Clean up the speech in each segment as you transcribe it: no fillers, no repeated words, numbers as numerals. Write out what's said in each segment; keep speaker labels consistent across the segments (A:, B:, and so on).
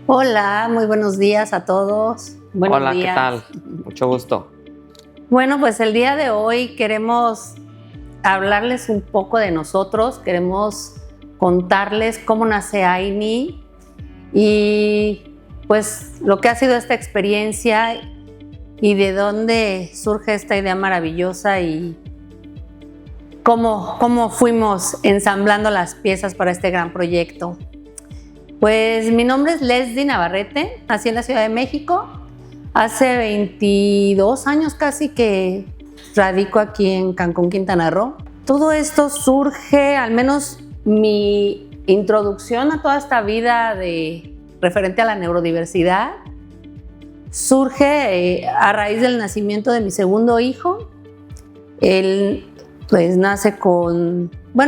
A: Hola, muy buenos días a todos. Buenos
B: Hola,
A: días.
B: ¿qué tal? Mucho gusto.
A: Bueno, pues el día de hoy queremos hablarles un poco de nosotros, queremos contarles cómo nace AINI y pues lo que ha sido esta experiencia y de dónde surge esta idea maravillosa y cómo fuimos ensamblando las piezas para este gran proyecto. Pues mi nombre es Leslie Navarrete, nací en la Ciudad de México. Hace 22 años casi que radico aquí en Cancún, Quintana Roo. Todo esto surge, al menos mi introducción a toda esta vida referente a la neurodiversidad, surge a raíz del nacimiento de mi segundo hijo. Él pues nace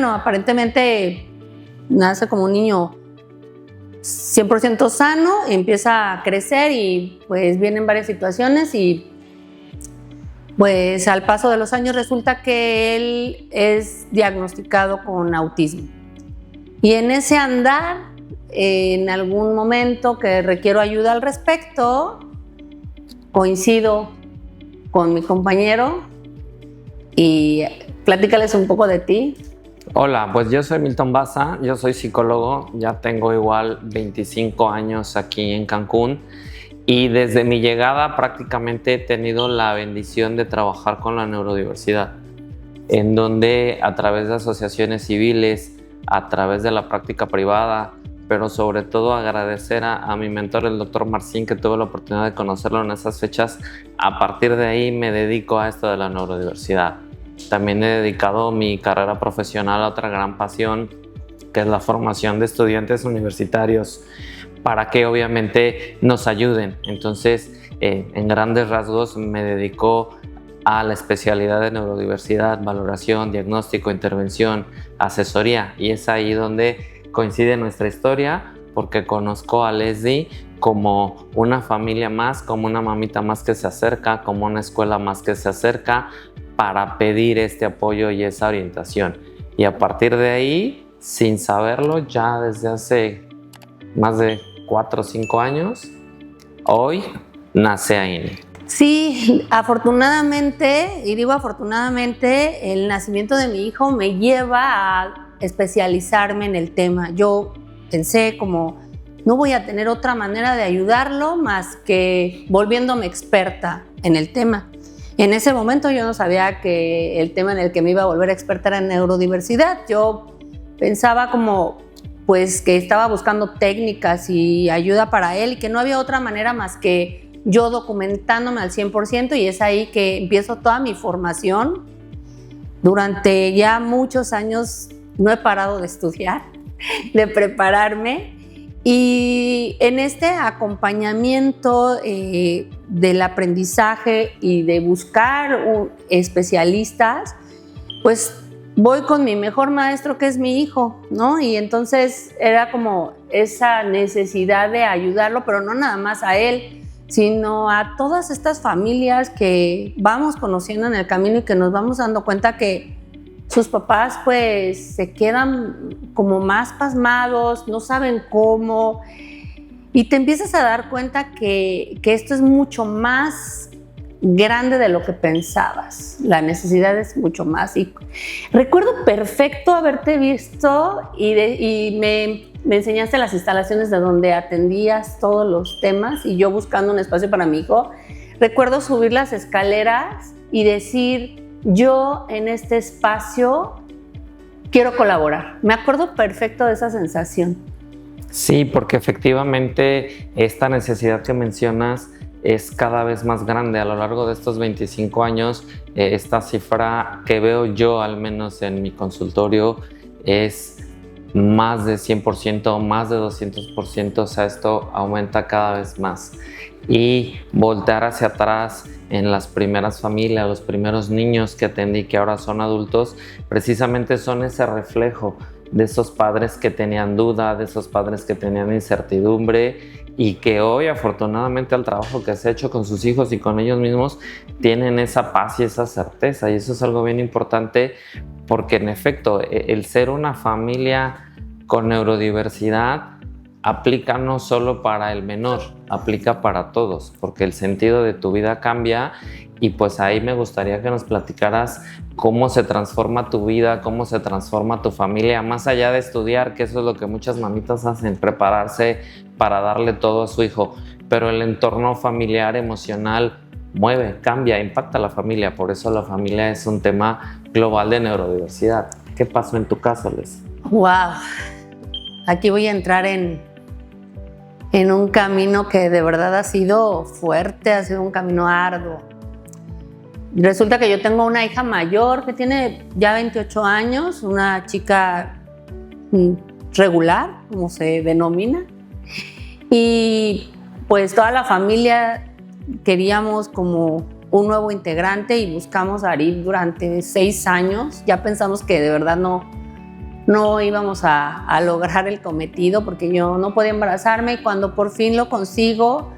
A: aparentemente nace como un niño 100% sano, empieza a crecer y pues vienen varias situaciones y pues al paso de los años resulta que él es diagnosticado con autismo. Y en ese andar, en algún momento que requiero ayuda al respecto, coincido con mi compañero y platícales un poco de ti.
B: Hola, pues yo soy Milton Baza, yo soy psicólogo, ya tengo igual 25 años aquí en Cancún y desde mi llegada prácticamente he tenido la bendición de trabajar con la neurodiversidad, en donde a través de asociaciones civiles, a través de la práctica privada, pero sobre todo agradecer a mi mentor, el doctor Marcín, que tuve la oportunidad de conocerlo en esas fechas. A partir de ahí me dedico a esto de la neurodiversidad. También he dedicado mi carrera profesional a otra gran pasión, que es la formación de estudiantes universitarios, para que obviamente nos ayuden. Entonces, en grandes rasgos me dedico a la especialidad de neurodiversidad, valoración, diagnóstico, intervención, asesoría, y es ahí donde coincide nuestra historia, porque conozco a Leslie como una familia más, como una mamita más que se acerca, como una escuela más que se acerca para pedir este apoyo y esa orientación. Y a partir de ahí, sin saberlo, ya desde hace más de 4 o 5 años, hoy nace AINI.
A: Sí, afortunadamente, y digo afortunadamente, el nacimiento de mi hijo me lleva a especializarme en el tema. Yo pensé como, no voy a tener otra manera de ayudarlo más que volviéndome experta en el tema. En ese momento yo no sabía que el tema en el que me iba a volver experta era en neurodiversidad. Yo pensaba como pues que estaba buscando técnicas y ayuda para él y que no había otra manera más que yo documentándome al 100%, y es ahí que empiezo toda mi formación. Durante ya muchos años no he parado de estudiar, de prepararme, y en este acompañamiento del aprendizaje y de buscar especialistas, pues voy con mi mejor maestro, que es mi hijo, ¿no? Y entonces era como esa necesidad de ayudarlo, pero no nada más a él, sino a todas estas familias que vamos conociendo en el camino y que nos vamos dando cuenta que sus papás pues se quedan como más pasmados, no saben cómo, y te empiezas a dar cuenta que esto es mucho más grande de lo que pensabas. La necesidad es mucho más. Y recuerdo perfecto haberte visto y me enseñaste las instalaciones de donde atendías todos los temas, y yo buscando un espacio para mi hijo. Recuerdo subir las escaleras y decir, yo en este espacio quiero colaborar. Me acuerdo perfecto de esa sensación.
B: Sí, porque efectivamente esta necesidad que mencionas es cada vez más grande. A lo largo de estos 25 años, esta cifra que veo yo, al menos en mi consultorio, es más de 100%, más de 200%, o sea, esto aumenta cada vez más. Y voltear hacia atrás en las primeras familias, los primeros niños que atendí, que ahora son adultos, precisamente son ese reflejo de esos padres que tenían duda, de esos padres que tenían incertidumbre, y que hoy, afortunadamente, al trabajo que se ha hecho con sus hijos y con ellos mismos, tienen esa paz y esa certeza. Y eso es algo bien importante, porque en efecto, el ser una familia con neurodiversidad aplica no solo para el menor, aplica para todos, porque el sentido de tu vida cambia. Y pues ahí me gustaría que nos platicaras cómo se transforma tu vida, cómo se transforma tu familia, más allá de estudiar, que eso es lo que muchas mamitas hacen, prepararse para darle todo a su hijo. Pero el entorno familiar, emocional, mueve, cambia, impacta a la familia. Por eso la familia es un tema global de neurodiversidad. ¿Qué pasó en tu caso, Les?
A: Wow. Aquí voy a entrar en un camino que de verdad ha sido fuerte, ha sido un camino arduo. Resulta que yo tengo una hija mayor que tiene ya 28 años, una chica regular, como se denomina, y pues toda la familia queríamos como un nuevo integrante y buscamos a Arif durante 6 años. Ya pensamos que de verdad no íbamos a lograr el cometido porque yo no podía embarazarme, y cuando por fin lo consigo,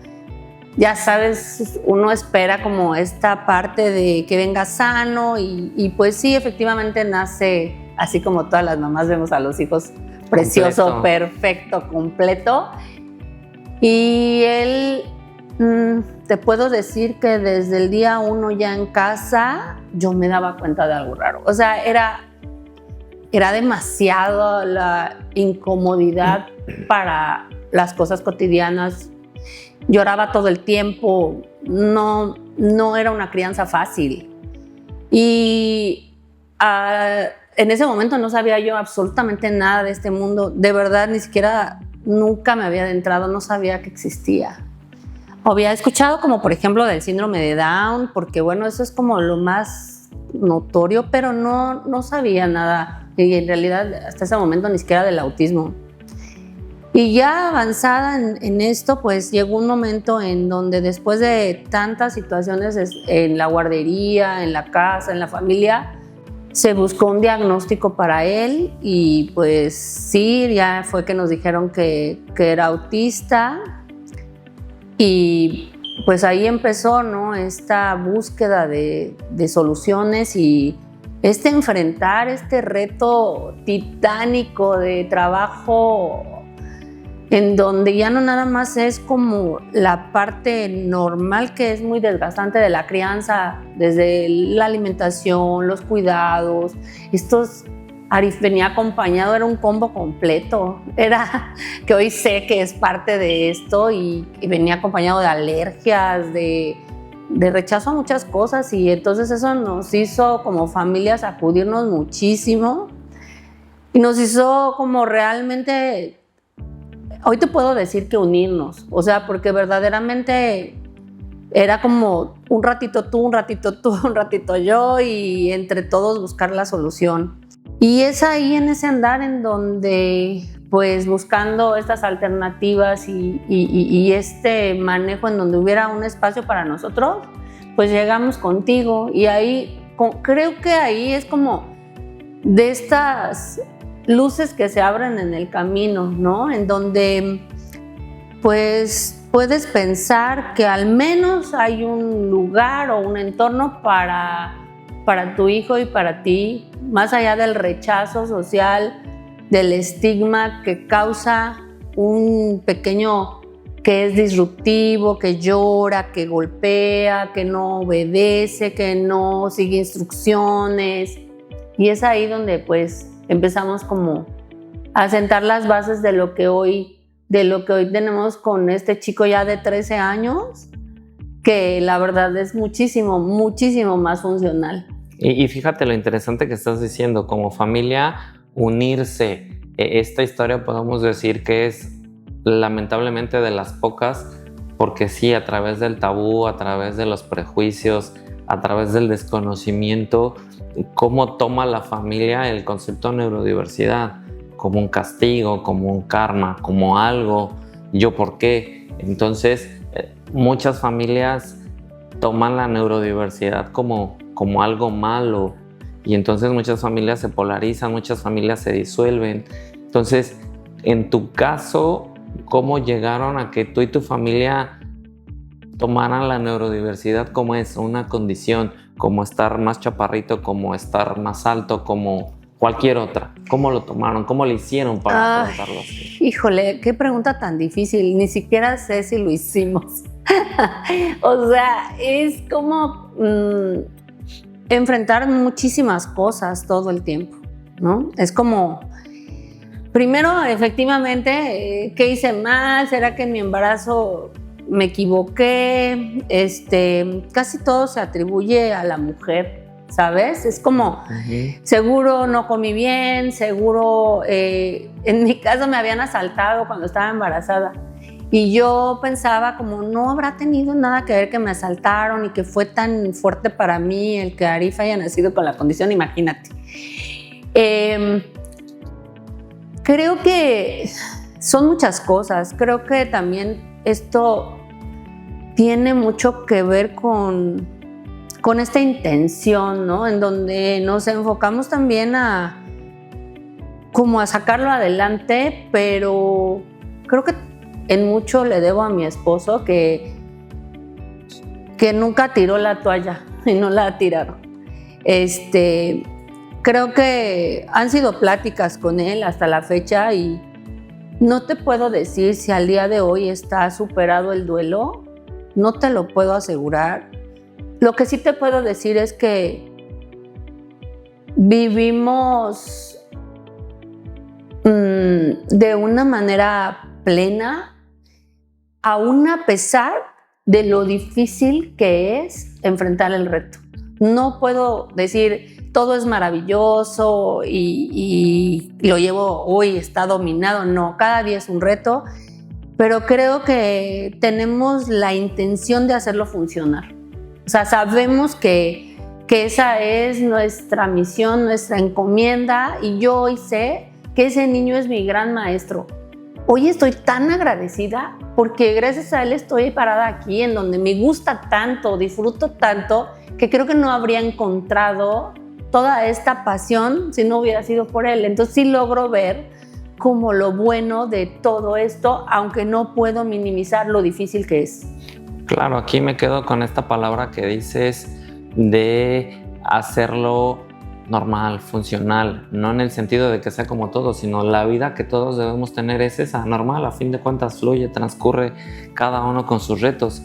A: ya sabes, uno espera como esta parte de que venga sano y pues sí, efectivamente nace así como todas las mamás vemos a los hijos, precioso, perfecto, completo. Y él, te puedo decir que desde el día 1 ya en casa yo me daba cuenta de algo raro. O sea, era demasiado la incomodidad para las cosas cotidianas. Lloraba todo el tiempo, no era una crianza fácil. Y en ese momento no sabía yo absolutamente nada de este mundo. De verdad, ni siquiera nunca me había adentrado, no sabía que existía. Había escuchado como, por ejemplo, del síndrome de Down, porque bueno, eso es como lo más notorio, pero no sabía nada. Y en realidad, hasta ese momento, ni siquiera del autismo. Y ya avanzada en esto, pues llegó un momento en donde después de tantas situaciones en la guardería, en la casa, en la familia, se buscó un diagnóstico para él y pues sí, ya fue que nos dijeron que era autista y pues ahí empezó, ¿no?, esta búsqueda de soluciones y enfrentar este reto titánico de trabajo en donde ya no nada más es como la parte normal que es muy desgastante de la crianza, desde la alimentación, los cuidados. Arif venía acompañado, era un combo completo, era que hoy sé que es parte de esto y venía acompañado de alergias, de rechazo a muchas cosas, y entonces eso nos hizo como familia sacudirnos muchísimo y nos hizo como realmente... Hoy te puedo decir que unirnos, o sea, porque verdaderamente era como un ratito tú, un ratito tú, un ratito yo, y entre todos buscar la solución. Y es ahí en ese andar en donde, pues buscando estas alternativas y este manejo en donde hubiera un espacio para nosotros, pues llegamos contigo y ahí, creo que ahí es como de estas luces que se abren en el camino, ¿no? En donde pues puedes pensar que al menos hay un lugar o un entorno para tu hijo y para ti, más allá del rechazo social, del estigma que causa un pequeño que es disruptivo, que llora, que golpea, que no obedece, que no sigue instrucciones. Y es ahí donde pues empezamos como a sentar las bases de lo que hoy tenemos con este chico ya de 13 años, que la verdad es muchísimo, muchísimo más funcional.
B: Y fíjate lo interesante que estás diciendo, como familia, unirse. Esta historia podemos decir que es lamentablemente de las pocas, porque sí, a través del tabú, a través de los prejuicios, a través del desconocimiento, cómo toma la familia el concepto de neurodiversidad como un castigo, como un karma, como algo, ¿yo por qué? Entonces, muchas familias toman la neurodiversidad como algo malo y entonces muchas familias se polarizan, muchas familias se disuelven. Entonces, en tu caso, ¿cómo llegaron a que tú y tu familia tomaran la neurodiversidad como eso, una condición, como estar más chaparrito, como estar más alto, como cualquier otra? ¿Cómo lo tomaron? ¿Cómo le hicieron para afrontarlo así?
A: Híjole, qué pregunta tan difícil. Ni siquiera sé si lo hicimos. O sea, es como enfrentar muchísimas cosas todo el tiempo, ¿no? Es como, primero, efectivamente, ¿qué hice mal? ¿Será que en mi embarazo me equivoqué? Casi todo se atribuye a la mujer, ¿sabes? Es como, seguro no comí bien, seguro, en mi caso me habían asaltado cuando estaba embarazada. Y yo pensaba como no habrá tenido nada que ver que me asaltaron y que fue tan fuerte para mí el que Arif haya nacido con la condición, imagínate. Creo que son muchas cosas. Creo que también esto tiene mucho que ver con esta intención, ¿no? En donde nos enfocamos también como a sacarlo adelante, pero creo que en mucho le debo a mi esposo que nunca tiró la toalla y no la ha tirado. Creo que han sido pláticas con él hasta la fecha y no te puedo decir si al día de hoy está superado el duelo, no te lo puedo asegurar. Lo que sí te puedo decir es que vivimos de una manera plena, aún a pesar de lo difícil que es enfrentar el reto. No puedo decir todo es maravilloso y lo llevo hoy, está dominado. No, cada día es un reto, pero creo que tenemos la intención de hacerlo funcionar. O sea, sabemos que esa es nuestra misión, nuestra encomienda, y yo hoy sé que ese niño es mi gran maestro. Hoy estoy tan agradecida porque gracias a él estoy parada aquí, en donde me gusta tanto, disfruto tanto, que creo que no habría encontrado toda esta pasión si no hubiera sido por él. Entonces sí logro ver como lo bueno de todo esto, aunque no puedo minimizar lo difícil que es.
B: Claro, aquí me quedo con esta palabra que dices de hacerlo normal, funcional, no en el sentido de que sea como todo, sino la vida que todos debemos tener es esa, normal, a fin de cuentas fluye, transcurre cada uno con sus retos,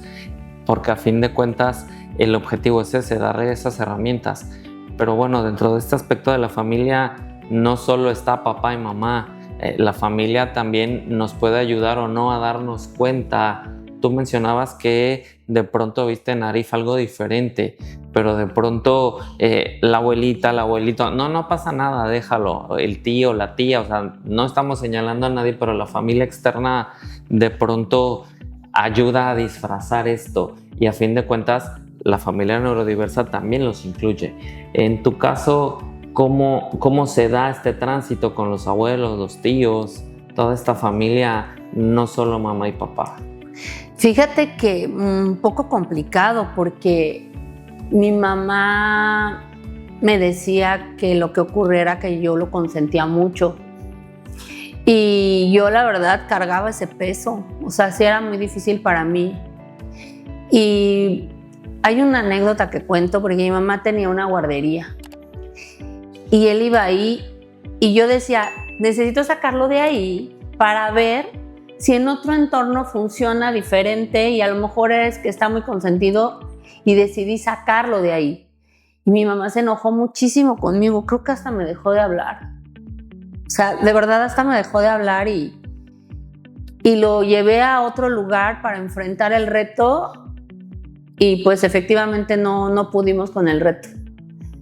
B: porque a fin de cuentas el objetivo es ese, darle esas herramientas. Pero bueno, dentro de este aspecto de la familia no solo está papá y mamá, la familia también nos puede ayudar o no a darnos cuenta. Tú mencionabas que de pronto viste en Arif algo diferente, pero de pronto la abuelita, el abuelito, no pasa nada, déjalo, el tío, la tía, o sea, no estamos señalando a nadie, pero la familia externa de pronto ayuda a disfrazar esto, y a fin de cuentas la familia neurodiversa también los incluye. En tu caso, ¿cómo se da este tránsito con los abuelos, los tíos, toda esta familia, no solo mamá y papá?
A: Fíjate que un poco complicado, porque mi mamá me decía que lo que ocurriera era que yo lo consentía mucho, y yo la verdad cargaba ese peso, o sea, sí era muy difícil para mí. Y hay una anécdota que cuento, porque mi mamá tenía una guardería y él iba ahí y yo decía, necesito sacarlo de ahí para ver si en otro entorno funciona diferente, y a lo mejor es que está muy consentido, y decidí sacarlo de ahí. Y mi mamá se enojó muchísimo conmigo, creo que hasta me dejó de hablar. O sea, de verdad hasta me dejó de hablar, y lo llevé a otro lugar para enfrentar el reto, y pues efectivamente no pudimos con el reto.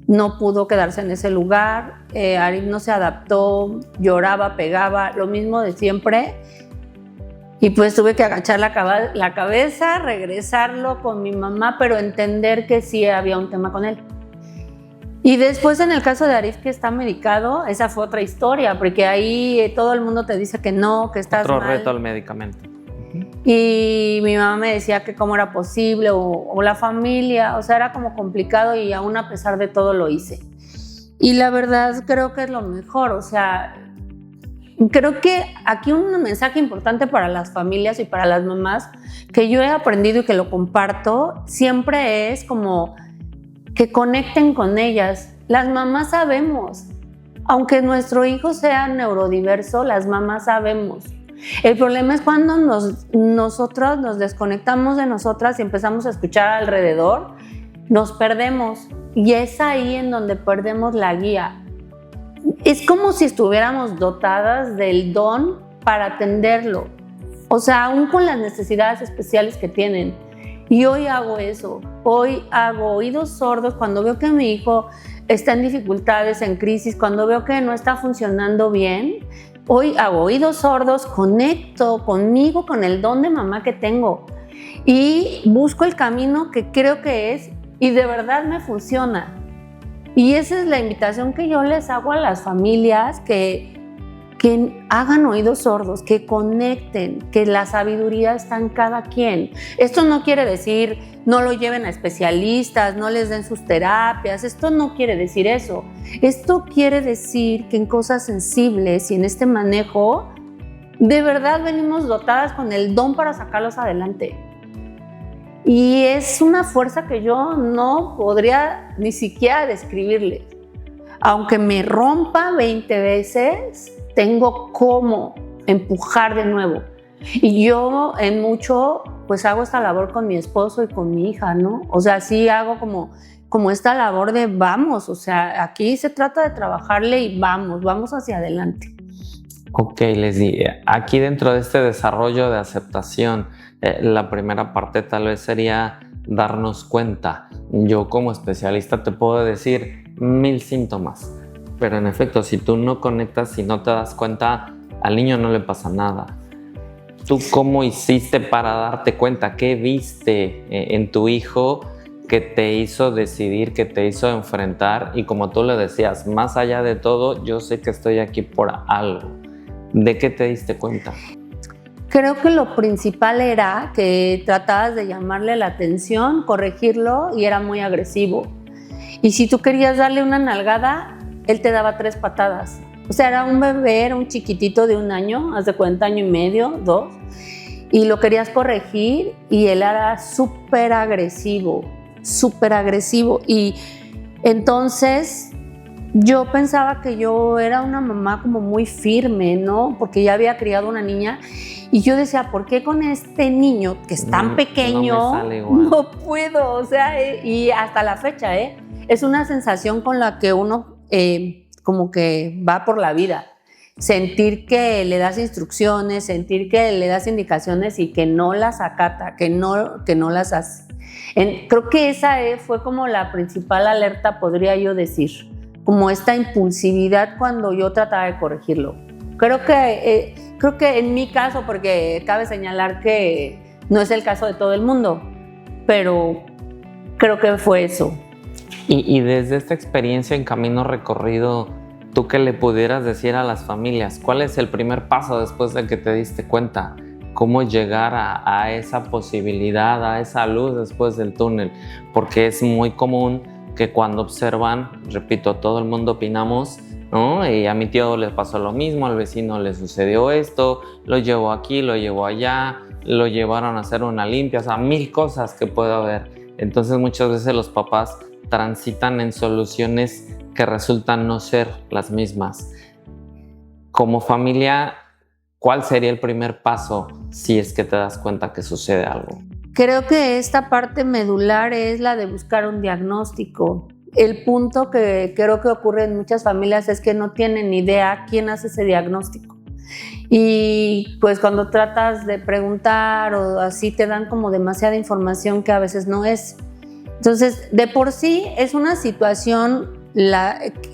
A: No pudo quedarse en ese lugar, Arif no se adaptó, lloraba, pegaba, lo mismo de siempre. Y pues tuve que agachar la cabeza, regresarlo con mi mamá, pero entender que sí había un tema con él. Y después, en el caso de Arif, que está medicado, esa fue otra historia, porque ahí todo el mundo te dice que no, que estás mal.
B: Otro reto al medicamento.
A: Y mi mamá me decía que cómo era posible, o la familia, o sea, era como complicado, y aún a pesar de todo lo hice. Y la verdad creo que es lo mejor, o sea, creo que aquí un mensaje importante para las familias y para las mamás que yo he aprendido y que lo comparto siempre es como que conecten con ellas. Las mamás sabemos Aunque nuestro hijo sea neurodiverso, las mamás sabemos. El problema es cuando nosotros nos desconectamos de nosotras y empezamos a escuchar alrededor, nos perdemos. Y es ahí en donde perdemos la guía. Es como si estuviéramos dotadas del don para atenderlo. O sea, aún con las necesidades especiales que tienen. Y hoy hago eso. Hoy hago oídos sordos cuando veo que mi hijo está en dificultades, en crisis, cuando veo que no está funcionando bien. Hoy hago oídos sordos, conecto conmigo, con el don de mamá que tengo y busco el camino que creo que es y de verdad me funciona. Y esa es la invitación que yo les hago a las familias, que hagan oídos sordos, que conecten, que la sabiduría está en cada quien. Esto no quiere decir no lo lleven a especialistas, no les den sus terapias, esto no quiere decir eso. Esto quiere decir que en cosas sensibles y en este manejo, de verdad venimos dotadas con el don para sacarlos adelante. Y es una fuerza que yo no podría ni siquiera describirles. Aunque me rompa 20 veces, tengo cómo empujar de nuevo. Y yo en mucho pues hago esta labor con mi esposo y con mi hija, ¿no? O sea, sí hago como esta labor de vamos, o sea, aquí se trata de trabajarle y vamos hacia adelante.
B: Ok, Leslie, aquí dentro de este desarrollo de aceptación, la primera parte tal vez sería darnos cuenta. Yo como especialista te puedo decir 1000 síntomas, pero en efecto, si tú no conectas y no te das cuenta, al niño no le pasa nada. ¿Tú cómo hiciste para darte cuenta? ¿Qué viste en tu hijo que te hizo decidir, que te hizo enfrentar? Y como tú le decías, más allá de todo, yo sé que estoy aquí por algo. ¿De qué te diste cuenta?
A: Creo que lo principal era que tratabas de llamarle la atención, corregirlo y era muy agresivo. Y si tú querías darle una nalgada, él te daba 3 patadas. O sea, era un bebé, era un chiquitito de 1 año, haz de cuenta, 1 año y medio, 2, y lo querías corregir y él era súper agresivo. Y entonces yo pensaba que yo era una mamá como muy firme, ¿no? Porque ya había criado una niña y yo decía, ¿por qué con este niño que es tan pequeño no puedo? O sea, y hasta la fecha, es una sensación con la que uno como que va por la vida. Sentir que le das instrucciones, sentir que le das indicaciones y que no las acata, que no las hace. Creo que esa fue como la principal alerta, podría yo decir, como esta impulsividad cuando yo trataba de corregirlo. Creo que en mi caso, porque cabe señalar que no es el caso de todo el mundo, pero creo que fue eso.
B: Y desde esta experiencia en camino recorrido, ¿tú qué le pudieras decir a las familias? ¿Cuál es el primer paso después de que te diste cuenta? ¿Cómo llegar a esa posibilidad, a esa luz después del túnel? Porque es muy común que cuando observan, repito, todo el mundo opinamos, ¿no? Y a mi tío le pasó lo mismo, al vecino le sucedió esto, lo llevó aquí, lo llevó allá, lo llevaron a hacer una limpia, o sea, 1000 cosas que puede haber. Entonces muchas veces los papás transitan en soluciones que resultan no ser las mismas. Como familia, ¿cuál sería el primer paso si es que te das cuenta que sucede algo?
A: Creo que esta parte medular es la de buscar un diagnóstico. El punto que creo que ocurre en muchas familias es que no tienen ni idea quién hace ese diagnóstico. Y pues cuando tratas de preguntar o así te dan como demasiada información que a veces no es. Entonces, de por sí es una situación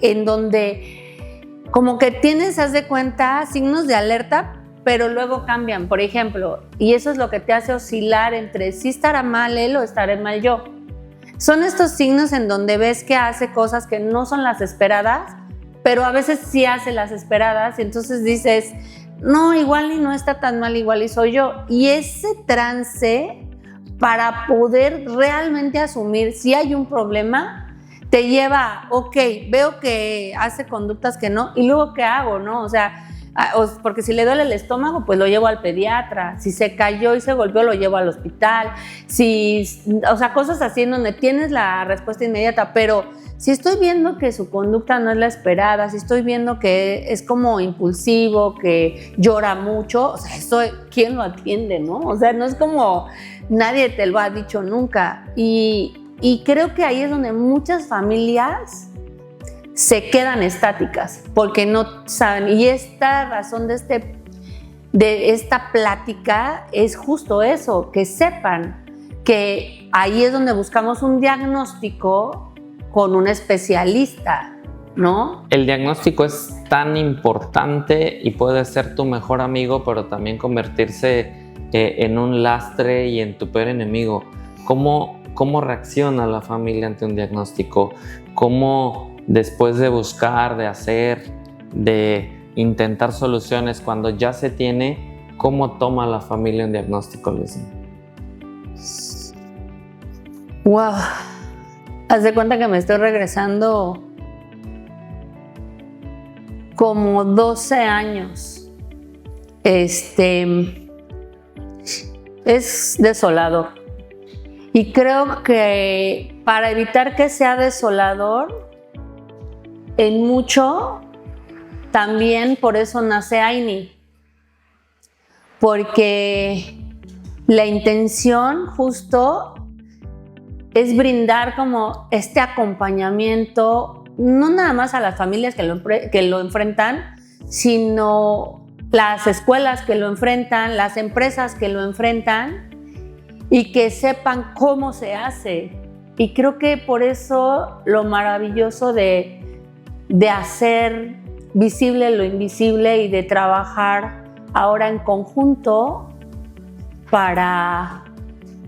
A: en donde como que tienes, haz de cuenta, signos de alerta, pero luego cambian, por ejemplo, y eso es lo que te hace oscilar entre si estará mal él o estaré mal yo. Son estos signos en donde ves que hace cosas que no son las esperadas, pero a veces sí hace las esperadas, y entonces dices, no, igual y no está tan mal, igual y soy yo. Y ese trance, para poder realmente asumir si hay un problema, te lleva, ok, veo que hace conductas que no, y luego ¿qué hago, no? O sea, porque si le duele el estómago, pues lo llevo al pediatra. Si se cayó y se golpeó, lo llevo al hospital. O sea, cosas así en donde tienes la respuesta inmediata, pero si estoy viendo que su conducta no es la esperada, si estoy viendo que es como impulsivo, que llora mucho, o sea, esto, ¿quién lo atiende, no? O sea, no es como nadie te lo ha dicho nunca. Y creo que ahí es donde muchas familias se quedan estáticas porque no saben. Y esta razón de esta plática es justo eso, que sepan que ahí es donde buscamos un diagnóstico con un especialista, ¿no?
B: El diagnóstico es tan importante y puede ser tu mejor amigo, pero también convertirse en un lastre y en tu peor enemigo. ¿Cómo reacciona la familia ante un diagnóstico? ¿Cómo después de buscar, de hacer, de intentar soluciones, cuando ya se tiene, cómo toma la familia un diagnóstico, Lucy?
A: Wow. Haz de cuenta que me estoy regresando como 12 años. Es desolador. Y creo que para evitar que sea desolador, en mucho, también por eso nace AINI. Porque la intención justo es brindar como este acompañamiento, no nada más a las familias que lo enfrentan, sino las escuelas que lo enfrentan, las empresas que lo enfrentan, y que sepan cómo se hace. Y creo que por eso lo maravilloso de hacer visible lo invisible y de trabajar ahora en conjunto para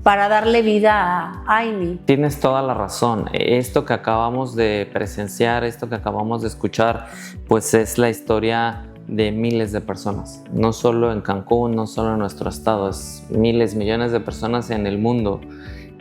A: darle vida a AINI.
B: Tienes toda la razón. Esto que acabamos de presenciar, esto que acabamos de escuchar, pues es la historia de miles de personas. No solo en Cancún, no solo en nuestro estado, es miles, millones de personas en el mundo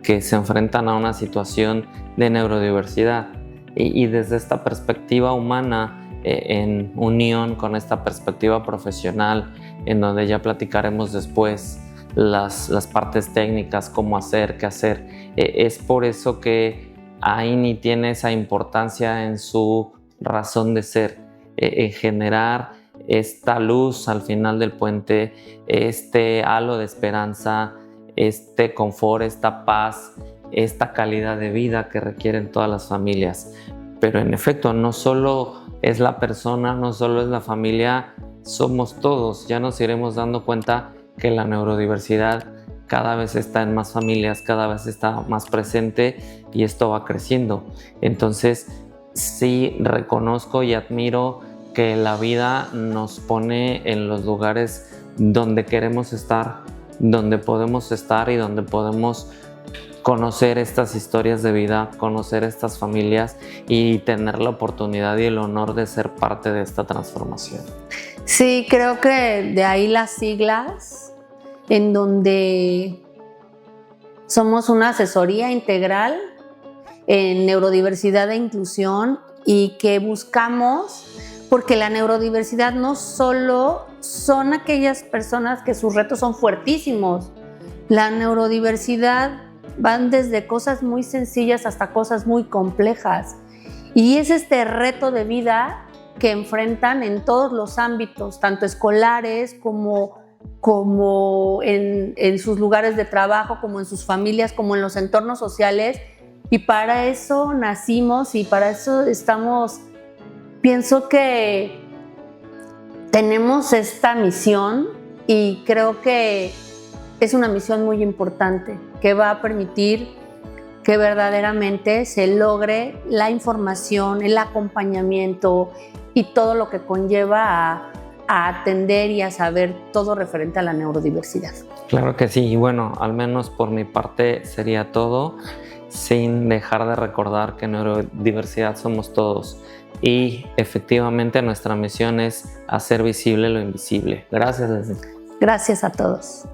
B: que se enfrentan a una situación de neurodiversidad. Y desde esta perspectiva humana, en unión con esta perspectiva profesional, en donde ya platicaremos después las partes técnicas, cómo hacer, qué hacer. Es por eso que AINI tiene esa importancia en su razón de ser, en generar esta luz al final del puente, este halo de esperanza, este confort, esta paz, esta calidad de vida que requieren todas las familias. Pero en efecto, no solo es la persona, no solo es la familia, somos todos. Ya nos iremos dando cuenta que la neurodiversidad cada vez está en más familias, cada vez está más presente y esto va creciendo. Entonces, sí reconozco y admiro que la vida nos pone en los lugares donde queremos estar, donde podemos estar y donde podemos conocer estas historias de vida, conocer estas familias y tener la oportunidad y el honor de ser parte de esta transformación.
A: Sí, creo que de ahí las siglas, en donde somos una asesoría integral en neurodiversidad e inclusión y que buscamos, porque la neurodiversidad no solo son aquellas personas que sus retos son fuertísimos, la neurodiversidad van desde cosas muy sencillas hasta cosas muy complejas. Y es este reto de vida que enfrentan en todos los ámbitos, tanto escolares como en sus lugares de trabajo, como en sus familias, como en los entornos sociales. Y para eso nacimos y para eso estamos. Pienso que tenemos esta misión y creo que es una misión muy importante que va a permitir que verdaderamente se logre la información, el acompañamiento y todo lo que conlleva a atender y a saber todo referente a la neurodiversidad.
B: Claro que sí, y bueno, al menos por mi parte sería todo, sin dejar de recordar que neurodiversidad somos todos y efectivamente nuestra misión es hacer visible lo invisible. Gracias, Leslie.
A: Gracias a todos.